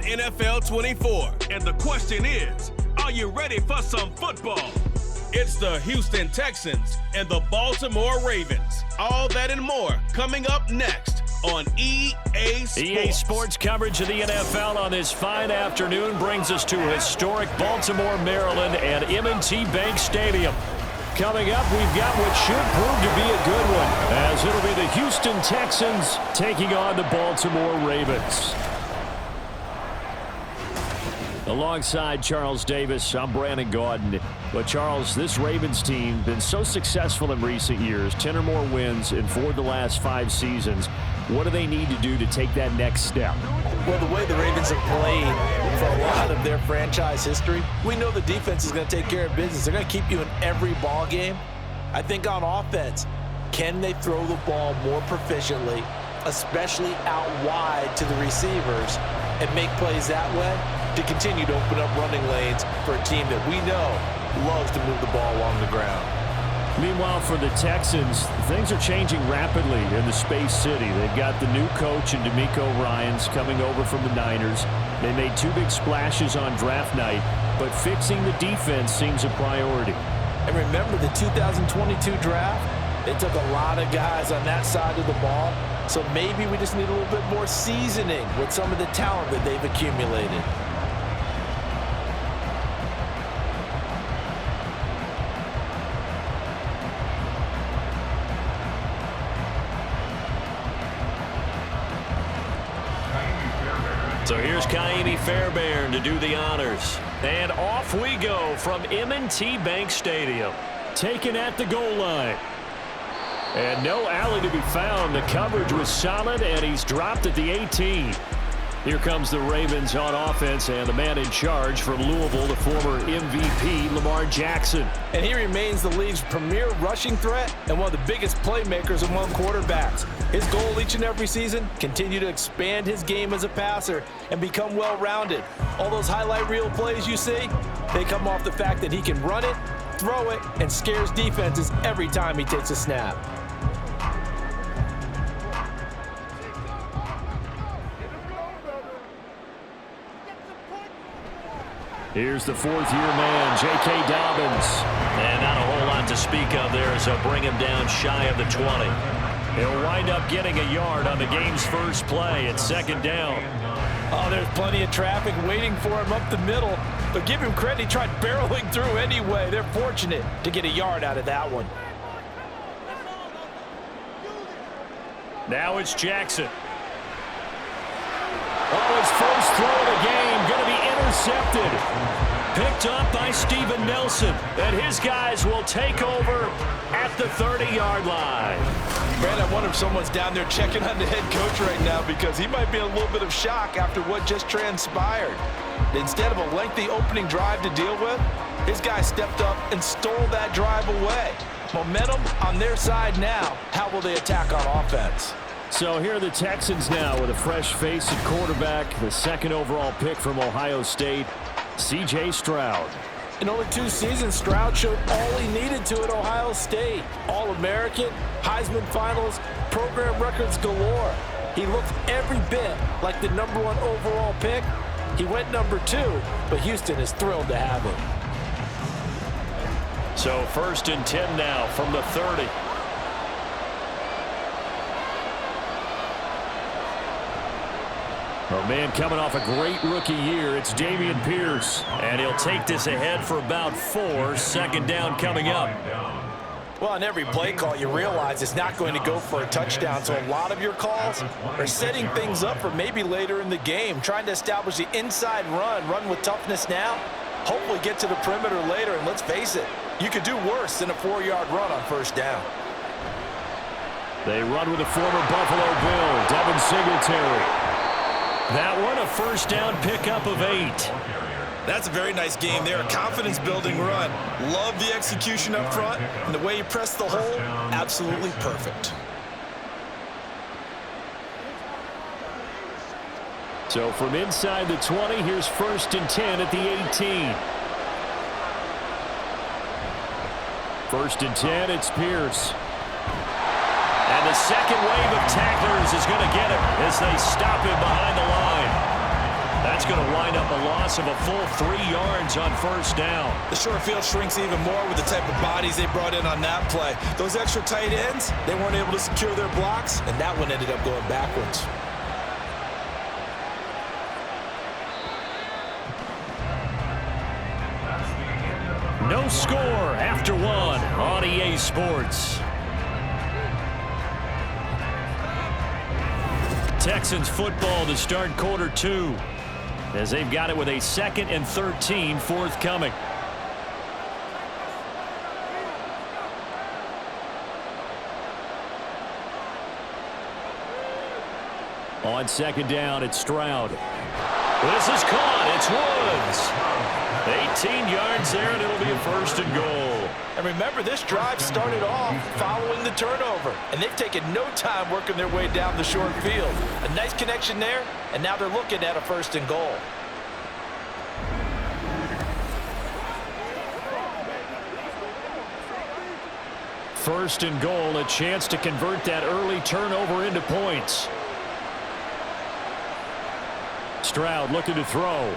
NFL 24. And the question is, are you ready for some football? It's the Houston Texans and the Baltimore Ravens. All that and more coming up next on EA Sports. EA Sports coverage of the NFL on this fine afternoon brings us to historic Baltimore, Maryland and M&T Bank Stadium. Coming up, we've got what should prove to be a good one, as it'll be the Houston Texans taking on the Baltimore Ravens. Alongside Charles Davis, I'm Brandon Gaudin. But Charles, this Ravens team been so successful in recent years, 10 or more wins in 4 of the last 5 seasons. What do they need to do to take that next step? Well, the way the Ravens have played for a lot of their franchise history, we know the defense is going to take care of business. They're going to keep you in every ball game. I think on offense, can they throw the ball more proficiently, especially out wide to the receivers, and make plays that way to continue to open up running lanes for a team that we know loves to move the ball along the ground? Meanwhile, for the Texans, things are changing rapidly in the Space City. They've got the new coach in DeMeco Ryans coming over from the Niners. They made 2 big splashes on draft night, but fixing the defense seems a priority. And remember the 2022 draft? They took a lot of guys on that side of the ball, so maybe we just need a little bit more seasoning with some of the talent that they've accumulated. So here's Kaimi Fairbairn to do the honors. And off we go from M&T Bank Stadium. Taken at the goal line. And no alley to be found. The coverage was solid, and he's dropped at the 18. Here comes the Ravens on offense, and the man in charge from Louisville, the former MVP, Lamar Jackson. And he remains the league's premier rushing threat and one of the biggest playmakers among quarterbacks. His goal each and every season, continue to expand his game as a passer and become well-rounded. All those highlight reel plays you see, they come off the fact that he can run it, throw it, and scares defenses every time he takes a snap. Here's the 4th-year man, J.K. Dobbins. And not a whole lot to speak of there as they'll bring him down shy of the 20. He'll wind up getting a yard on the game's first play at 2nd down. Oh, there's plenty of traffic waiting for him up the middle. But give him credit, he tried barreling through anyway. They're fortunate to get a yard out of that one. Now it's Jackson. Oh, his first throw of the game going to be intercepted. Picked up by Steven Nelson. And his guys will take over at the 30-yard line. Brad, I wonder if someone's down there checking on the head coach right now, because he might be in a little bit of shock after what just transpired. Instead of a lengthy opening drive to deal with, his guy stepped up and stole that drive away. Momentum on their side now. How will they attack on offense? So here are the Texans now with a fresh face at quarterback, the 2nd overall pick from Ohio State, C.J. Stroud. In only 2 seasons, Stroud showed all he needed to at Ohio State. All-American, Heisman finals, program records galore. He looked every bit like the #1 overall pick. He went #2, but Houston is thrilled to have him. So 1st and 10 now from the 30. Oh, man, coming off a great rookie year, it's Dameon Pierce. And he'll take this ahead for about 4, 2nd down coming up. Well, on every play call, you realize it's not going to go for a touchdown, so a lot of your calls are setting things up for maybe later in the game, trying to establish the inside run with toughness now, hopefully get to the perimeter later, and let's face it, you could do worse than a 4-yard run on 1st down. They run with the former Buffalo Bill, Devin Singletary. That one, a 1st down pickup of 8. That's a very nice game there. A confidence-building run. Love the execution up front, and the way he pressed the hole, absolutely perfect. So from inside the 20, here's 1st and 10 at the 18. 1st and 10, it's Pierce. And the 2nd wave of tacklers is going to get him as they stop him behind the line. That's going to wind up a loss of a full 3 yards on first down. The short field shrinks even more with the type of bodies they brought in on that play. Those extra tight ends, they weren't able to secure their blocks, and that one ended up going backwards. No score after 1 on EA Sports. Texans football to start quarter 2, as they've got it with a 2nd and 13 forthcoming. On 2nd down, it's Stroud. This is caught. It's Woods. 18 yards there, and it'll be a 1st and goal. And remember, this drive started off following the turnover, and they've taken no time working their way down the short field. A nice connection there, and now they're looking at a 1st and goal. First and goal, a chance to convert that early turnover into points. Stroud looking to throw.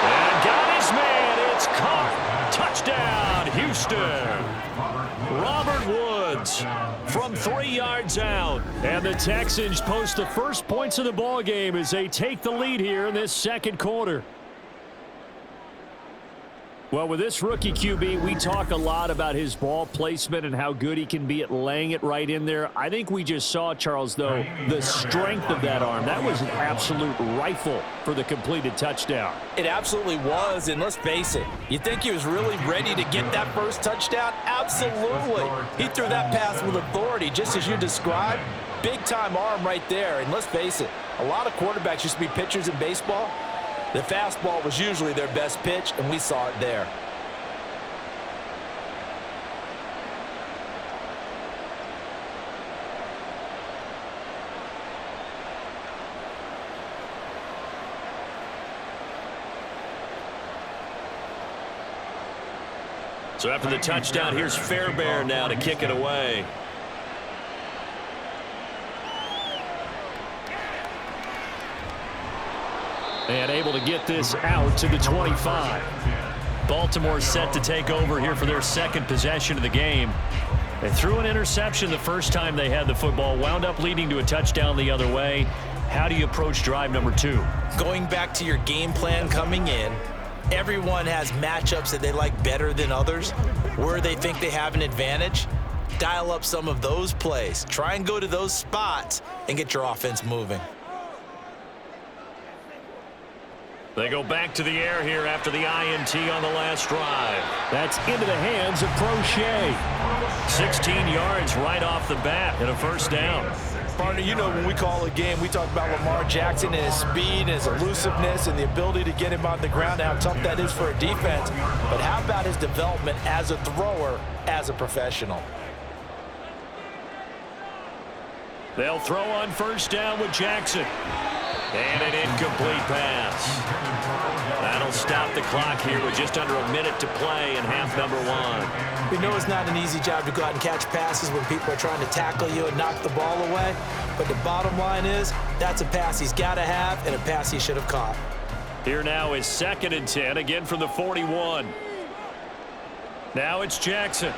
And got his man. It's caught. Touchdown, Houston. Robert Woods from 3 yards out. And the Texans post the first points of the ball game as they take the lead here in this 2nd quarter. Well, with this rookie QB, we talk a lot about his ball placement and how good he can be at laying it right in there. I think we just saw, Charles, though, the strength of that arm. That was an absolute rifle for the completed touchdown. It absolutely was, and let's face it, you think he was really ready to get that first touchdown? Absolutely. He threw that pass with authority, just as you described. Big-time arm right there, and let's face it, a lot of quarterbacks used to be pitchers in baseball. The fastball was usually their best pitch, and we saw it there. So after the touchdown, here's Fairbairn now to kick it away. And able to get this out to the 25. Baltimore set to take over here for their 2nd possession of the game. They threw an interception the first time they had the football, wound up leading to a touchdown the other way. How do you approach drive number 2? Going back to your game plan coming in, everyone has matchups that they like better than others, where they think they have an advantage. Dial up some of those plays. Try and go to those spots and get your offense moving. They go back to the air here after the INT on the last drive. That's into the hands of Crochet. 16 yards right off the bat and a 1st down. Partner, you know when we call a game, we talk about Lamar Jackson and his speed and his elusiveness and the ability to get him on the ground and how tough that is for a defense. But how about his development as a thrower, as a professional? They'll throw on 1st down with Jackson. And an incomplete pass. That'll stop the clock here with just under a minute to play in half number 1. We know it's not an easy job to go out and catch passes when people are trying to tackle you and knock the ball away. But the bottom line is, that's a pass he's got to have and a pass he should have caught. Here now is 2nd and 10, again from the 41. Now it's Jackson.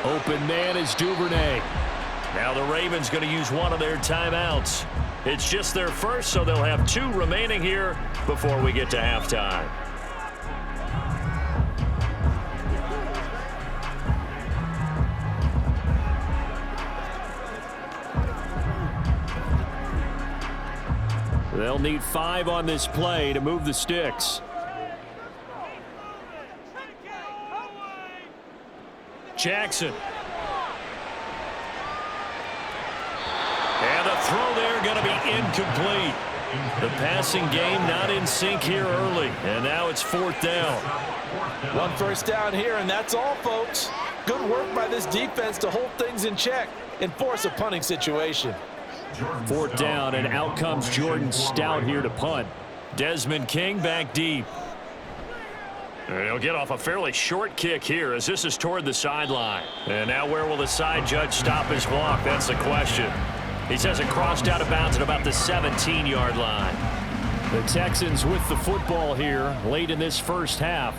Open man is Duvernay. Now the Ravens going to use one of their timeouts. It's just their first, so they'll have 2 remaining here before we get to halftime. They'll need 5 on this play to move the sticks. Jackson. And the throw there going to be incomplete. The passing game not in sync here early. And now it's 4th down. 1 1st down here, and that's all, folks. Good work by this defense to hold things in check and force a punting situation. 4th down, and out comes Jordan Stout here to punt. Desmond King back deep. And he'll get off a fairly short kick here as this is toward the sideline. And now where will the side judge stop his walk? That's the question. He says it crossed out of bounds at about the 17-yard line. The Texans with the football here late in this first half.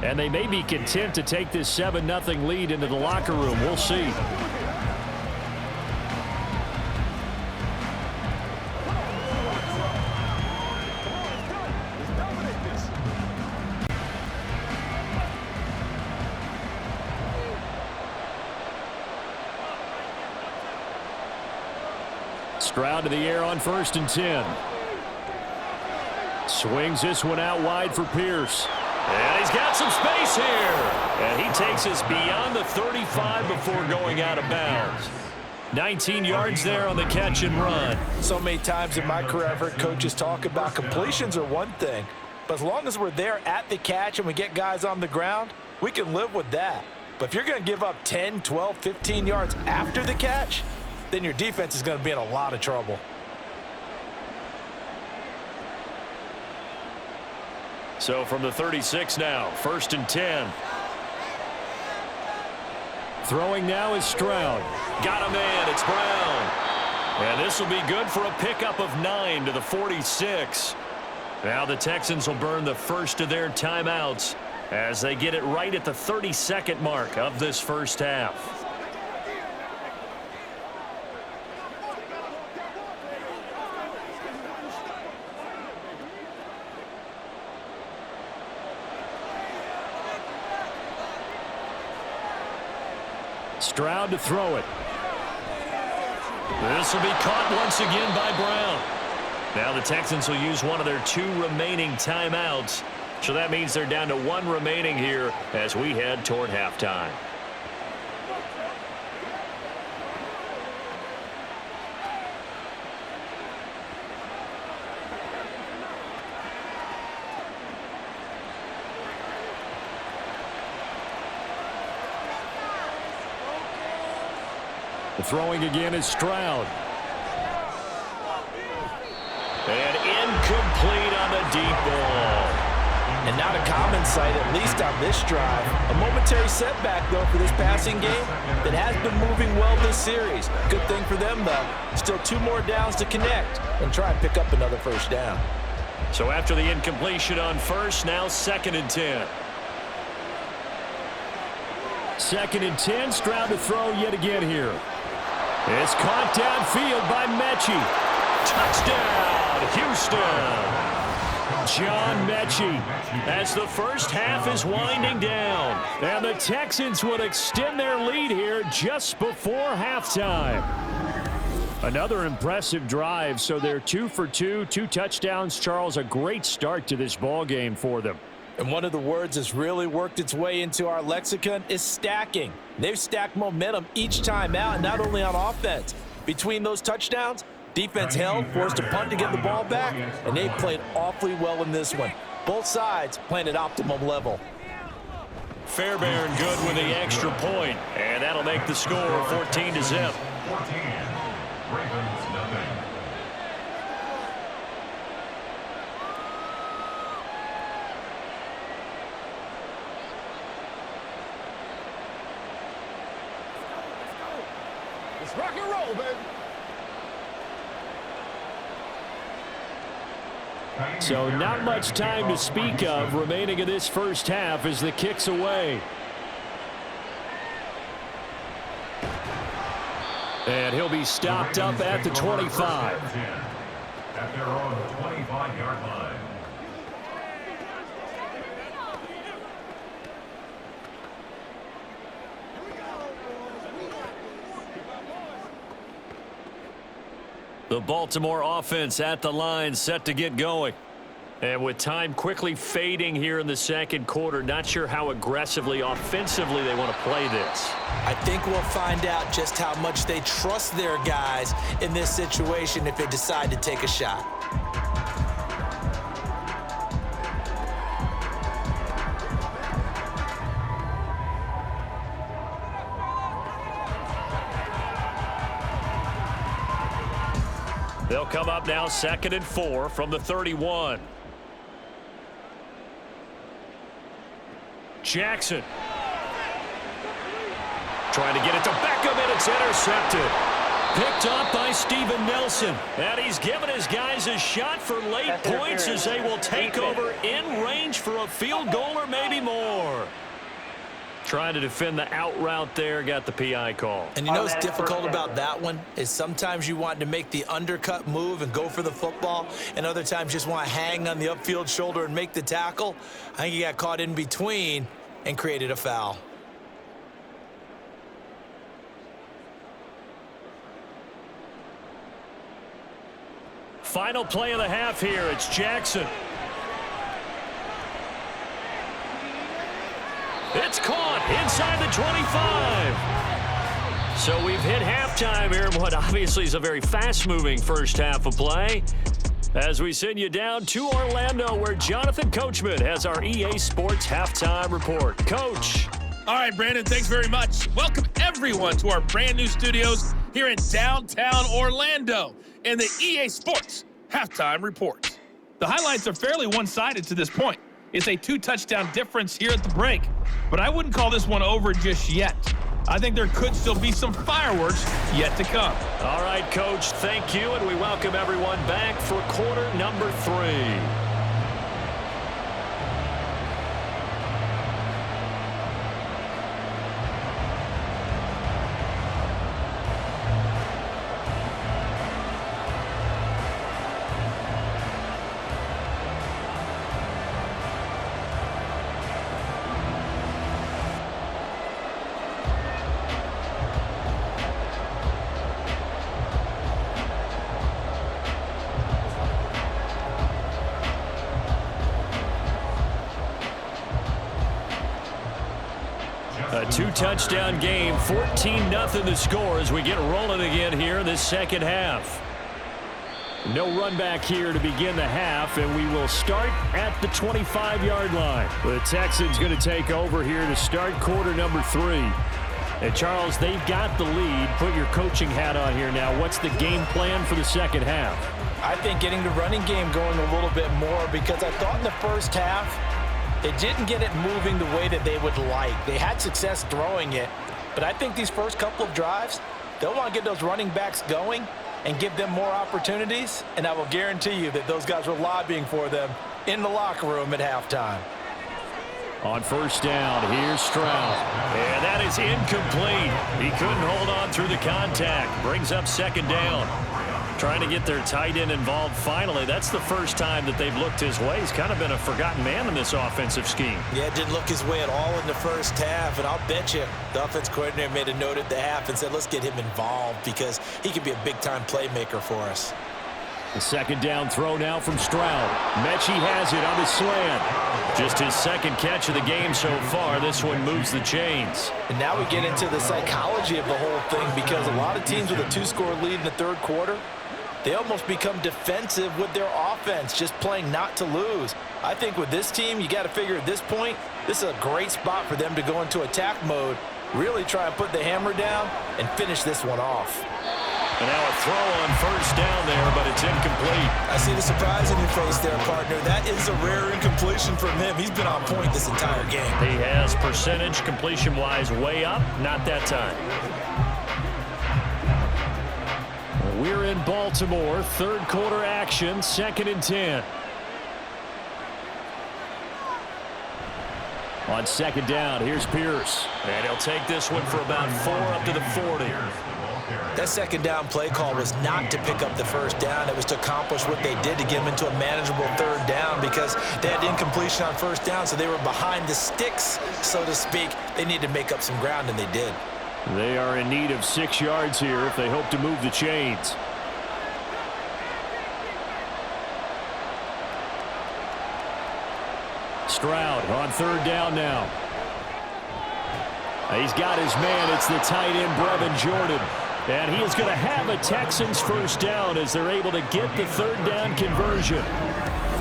And they may be content to take this 7-0 lead into the locker room. We'll see. Stroud to the air on 1st and 10. Swings this one out wide for Pierce. And he's got some space here. And he takes us beyond the 35 before going out of bounds. 19 yards there on the catch and run. So many times in my career I've heard coaches talk about completions are one thing, but as long as we're there at the catch and we get guys on the ground, we can live with that. But if you're going to give up 10, 12, 15 yards after the catch, then your defense is going to be in a lot of trouble. So from the 36 now, 1st and 10. Throwing now is Stroud. Got a man, it's Brown. And this will be good for a pickup of 9 to the 46. Now the Texans will burn the first of their timeouts as they get it right at the 32nd mark of this first half. Stroud to throw it. This will be caught once again by Brown. Now the Texans will use one of their 2 remaining timeouts. So that means they're down to 1 remaining here as we head toward halftime. Throwing again is Stroud. And incomplete on the deep ball. And not a common sight, at least on this drive. A momentary setback, though, for this passing game that has been moving well this series. Good thing for them, though. Still 2 more downs to connect and try and pick up another first down. So after the incompletion on first, now 2nd and 10. 2nd and 10, Stroud to throw yet again here. It's caught downfield by Mechie. Touchdown, Houston. John Mechie as the first half is winding down. And the Texans would extend their lead here just before halftime. Another impressive drive, so they're 2 for 2, 2 touchdowns. Charles, a great start to this ball game for them. And one of the words that's really worked its way into our lexicon is stacking. They've stacked momentum each time out, not only on offense. Between those touchdowns, defense held, forced a punt to get the ball back, and they played awfully well in this one. Both sides playing at optimum level. Fairbairn good with the extra point, and that'll make the score 14-0. 14, Ravens nothing. Let's rock and roll, baby. So not much time to speak of remaining in this first half as the kick's away. And he'll be stopped up at the 25. At their own 25-yard line. The Baltimore offense at the line, set to get going. And with time quickly fading here in the second quarter, not sure how aggressively, offensively they want to play this. I think we'll find out just how much they trust their guys in this situation if they decide to take a shot. They'll come up now 2nd and 4 from the 31. Jackson. Trying to get it to Beckham, and it's intercepted. Picked up by Steven Nelson. And he's given his guys a shot for late points as they will take over in range for a field goal or maybe more. Trying to defend the out route there, got the PI call. And you know what's difficult about that one is sometimes you want to make the undercut move and go for the football, and other times you just want to hang on the upfield shoulder and make the tackle. I think he got caught in between and created a foul. Final play of the half here. It's Jackson. It's caught inside the 25. So we've hit halftime here in what obviously is a very fast-moving first half of play. As we send you down to Orlando, where Jonathan Coachman has our EA Sports Halftime Report. Coach. All right, Brandon, thanks very much. Welcome, everyone, to our brand-new studios here in downtown Orlando and the EA Sports Halftime Report. The highlights are fairly one-sided to this point. It's a 2-touchdown difference here at the break, but I wouldn't call this one over just yet. I think there could still be some fireworks yet to come. All right, Coach, thank you, and we welcome everyone back for quarter number 3. A 2-touchdown game, 14-0 the score as we get rolling again here in this second half. No run back here to begin the half, and we will start at the 25-yard line. The Texans going to take over here to start quarter number 3. And Charles, they've got the lead. Put your coaching hat on here now. What's the game plan for the second half? I think getting the running game going a little bit more, because I thought in the first half they didn't get it moving the way that they would like. They had success throwing it, but I think these first couple of drives, they'll want to get those running backs going and give them more opportunities, and I will guarantee you that those guys were lobbying for them in the locker room at halftime. On first down, here's Stroud. And that is incomplete. He couldn't hold on through the contact. Brings up second down. Trying to get their tight end involved finally. That's the first time that they've looked his way. He's kind of been a forgotten man in this offensive scheme. Yeah, didn't look his way at all in the first half, and I'll bet you the offense coordinator made a note at the half and said, let's get him involved because he could be a big-time playmaker for us. The second down throw now from Stroud. Mechie has it on the slant. Just his second catch of the game so far. This one moves the chains. And now we get into the psychology of the whole thing, because a lot of teams with a 2-score lead in the third quarter, they almost become defensive with their offense, just playing not to lose. I think with this team, you got to figure at this point, this is a great spot for them to go into attack mode, really try and put the hammer down and finish this one off. And now a throw on first down there, but it's incomplete. I see the surprise in your face there, partner. That is a rare incompletion from him. He's been on point this entire game. He has percentage completion-wise way up, not that time. We're in Baltimore, third quarter action, 2nd and 10. On second down, here's Pierce. And he'll take this one for about 4 up to the 40. That second down play call was not to pick up the first down. It was to accomplish what they did to get them into a manageable third down, because they had incompletion on first down, so they were behind the sticks, so to speak. They needed to make up some ground, and they did. They are in need of 6 yards here if they hope to move the chains. Stroud on third down now. He's got his man. It's the tight end, Brevin Jordan. And he is going to have a Texans first down as they're able to get the third down conversion.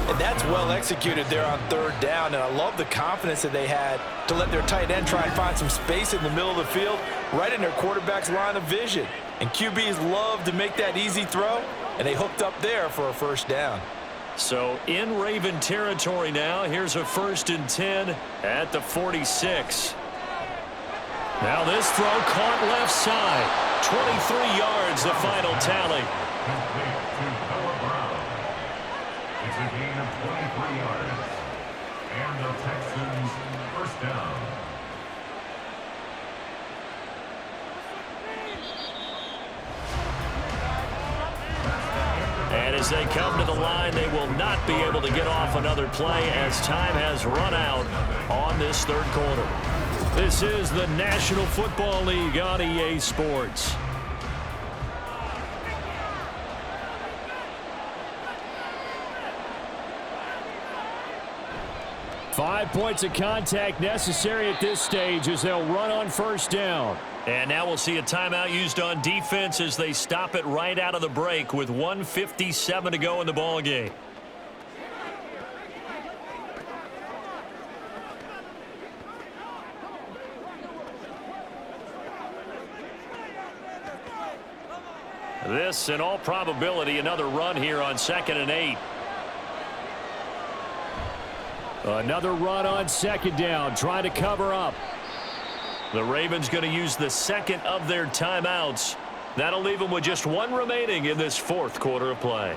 And that's well executed there on third down, and I love the confidence that they had to let their tight end try and find some space in the middle of the field, right in their quarterback's line of vision. And QBs love to make that easy throw, and they hooked up there for a first down. So in Raven territory now, here's a 1st and 10 at the 46. Now this throw caught left side. 23 yards, the final tally. Complete to Noah Brown. It's a gain of 23 yards. And the Texans first down. And as they come to the line, they will not be able to get off another play as time has run out on this third quarter. This is the National Football League on EA Sports. Five points of contact necessary at this stage as they'll run on first down. And now we'll see a timeout used on defense as they stop it right out of the break with 1:57 to go in the ball game. This, in all probability, another run here on 2nd and 8. Another run on 2nd down, trying to cover up. The Ravens going to use the second of their timeouts. That'll leave them with just one remaining in this fourth quarter of play.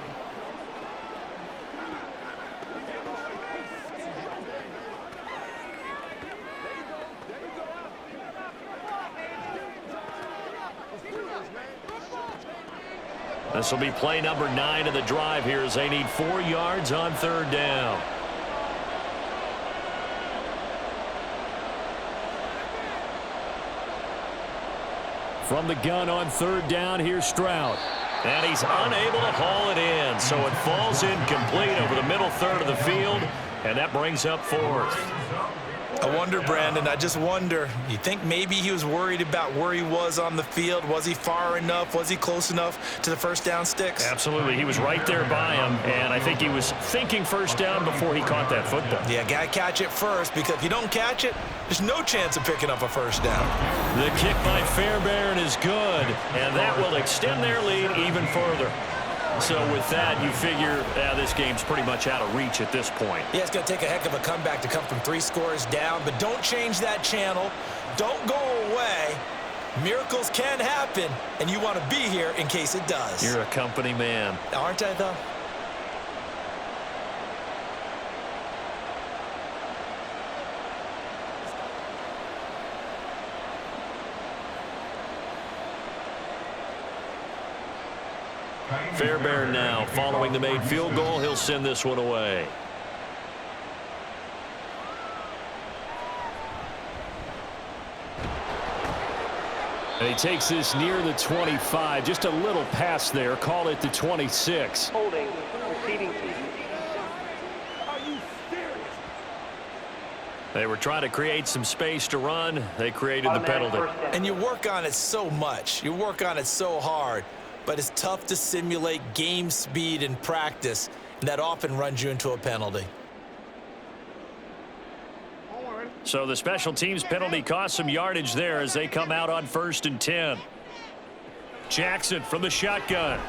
This will be play number 9 of the drive here as they need 4 yards on 3rd down. From the gun on 3rd down, here's Stroud. And he's unable to haul it in, so it falls incomplete over the middle third of the field, and that brings up 4th. I wonder, Brandon, I just wonder, you think maybe he was worried about where he was on the field? Was he far enough? Was he close enough to the first down sticks? Absolutely. He was right there by him, and I think he was thinking first down before he caught that football. Yeah, got to catch it first, because if you don't catch it, there's no chance of picking up a first down. The kick by Fairbairn is good, and that will extend their lead even further. So with that, you figure this game's pretty much out of reach at this point. Yeah, it's going to take a heck of a comeback to come from 3 scores down, but don't change that channel. Don't go away. Miracles can happen, and you want to be here in case it does. You're a company man. Aren't I, though? Fairbairn now, following the made field goal, he'll send this one away. And he takes this near the 25, just a little pass there, call it the 26. Holding, receiving team. They were trying to create some space to run. They created the penalty. And you work on it so much. You work on it so hard. But it's tough to simulate game speed in practice, and that often runs you into a penalty. So the special teams penalty cost some yardage there as they come out on 1st and 10. Jackson from the shotgun.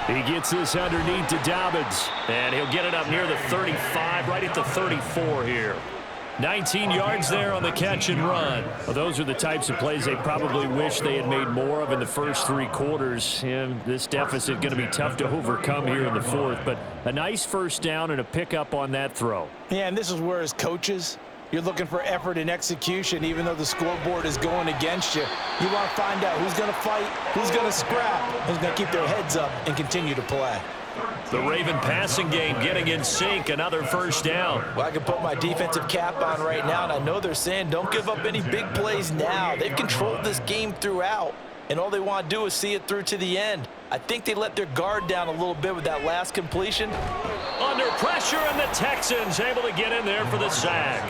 He gets this underneath to Dobbins, and he'll get it up near the 35, right at the 34 here. 19 yards there on the catch and run. Well, those are the types of plays they probably wish they had made more of in the first 3 quarters. And this deficit going to be tough to overcome here in the 4th. But a nice first down and a pickup on that throw. Yeah, and this is where as coaches, you're looking for effort and execution. Even though the scoreboard is going against you, you want to find out who's going to fight, who's going to scrap, who's going to keep their heads up and continue to play. The Raven passing game getting in sync, another first down. Well, I can put my defensive cap on right now, and I know they're saying don't give up any big plays now. They've controlled this game throughout, and all they want to do is see it through to the end. I think they let their guard down a little bit with that last completion. Under pressure, and the Texans able to get in there for the sack.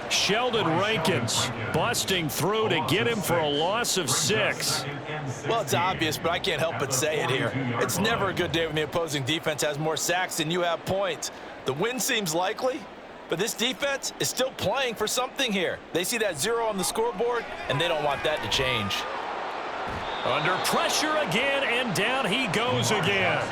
Sheldon Rankins busting through to get him for a loss of 6. Well, it's obvious, but I can't help but say it here. It's never a good day when the opposing defense has more sacks than you have points. The win seems likely, but this defense is still playing for something here. They see that 0 on the scoreboard, and they don't want that to change. Under pressure again, and down he goes again.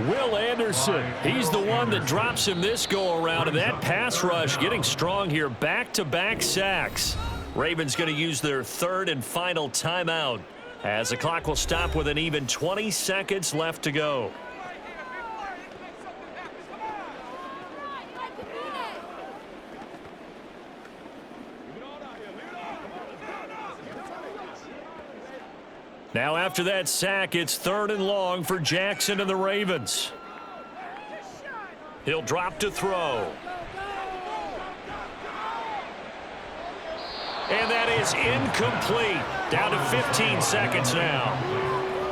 Will Anderson, he's the one that drops him this go-around, and that pass rush getting strong here. Back-to-back sacks. Ravens going to use their 3rd and final timeout as the clock will stop with an even 20 seconds left to go. Now after that sack, it's 3rd and long for Jackson and the Ravens. He'll drop to throw. And that is incomplete. Down to 15 seconds now.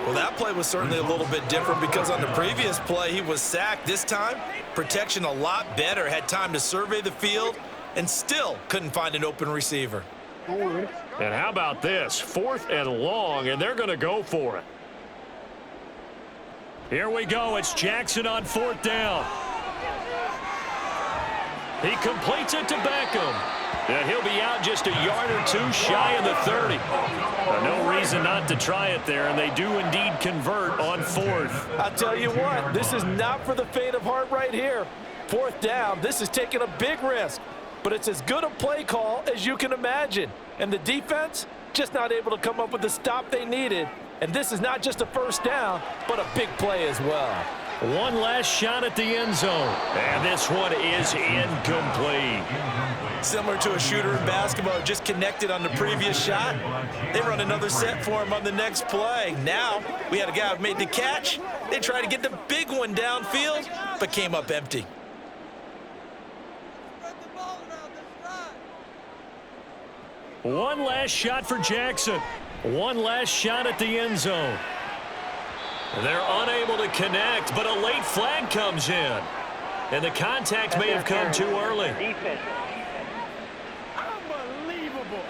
Well, that play was certainly a little bit different because on the previous play, he was sacked. This time, protection a lot better. Had time to survey the field and still couldn't find an open receiver. And how about this? 4th and long, and they're going to go for it. Here we go. It's Jackson on 4th down. He completes it to Beckham. And he'll be out just a yard or two shy of the 30. No reason not to try it there, and they do indeed convert on 4th. I'll tell you what, this is not for the faint of heart right here. 4th down, this is taking a big risk. But it's as good a play call as you can imagine. And the defense just not able to come up with the stop they needed. And this is not just a 1st down, but a big play as well. One last shot at the end zone. And this one is incomplete. Similar to a shooter in basketball, just connected on the previous shot. They run another set for him on the next play. Now, we had a guy who made the catch. They tried to get the big one downfield, but came up empty. One last shot for Jackson. One last shot at the end zone. They're unable to connect, but a late flag comes in. And the contact may have come too early. Unbelievable.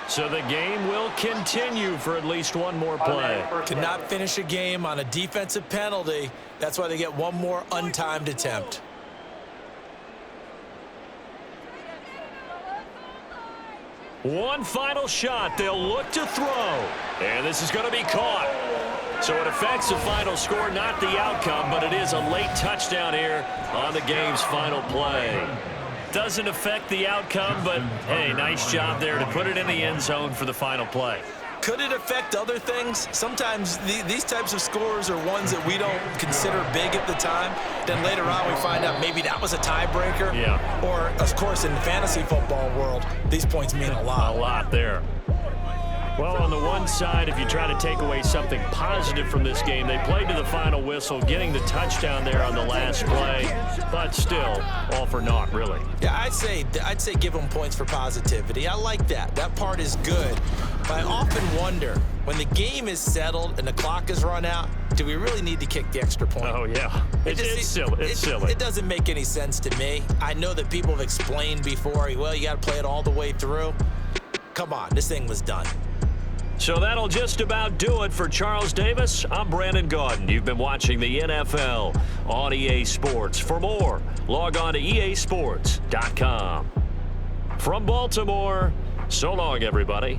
So the game will continue for at least one more play. To not finish a game on a defensive penalty, that's why they get one more untimed attempt. One final shot. They'll look to throw. And this is going to be caught. So it affects the final score, not the outcome, but it is a late touchdown here on the game's final play. Doesn't affect the outcome, but, hey, nice job there to put it in the end zone for the final play. Could it affect other things? Sometimes these types of scores are ones that we don't consider big at the time. Then later on we find out maybe that was a tiebreaker. Yeah. Or, of course, in the fantasy football world, these points mean a lot. A lot there. Well, on the one side, if you try to take away something positive from this game, they played to the final whistle, getting the touchdown there on the last play, but still, all for naught, really. Yeah, I'd say give them points for positivity. I like that. That part is good. But I often wonder, when the game is settled and the clock is run out, do we really need to kick the extra point? Oh, yeah. It's silly. It's silly. It doesn't make any sense to me. I know that people have explained before, well, you got to play it all the way through. Come on, this thing was done. So that'll just about do it for Charles Davis. I'm Brandon Gaudin. You've been watching the NFL on EA Sports. For more, log on to easports.com. From Baltimore, so long, everybody.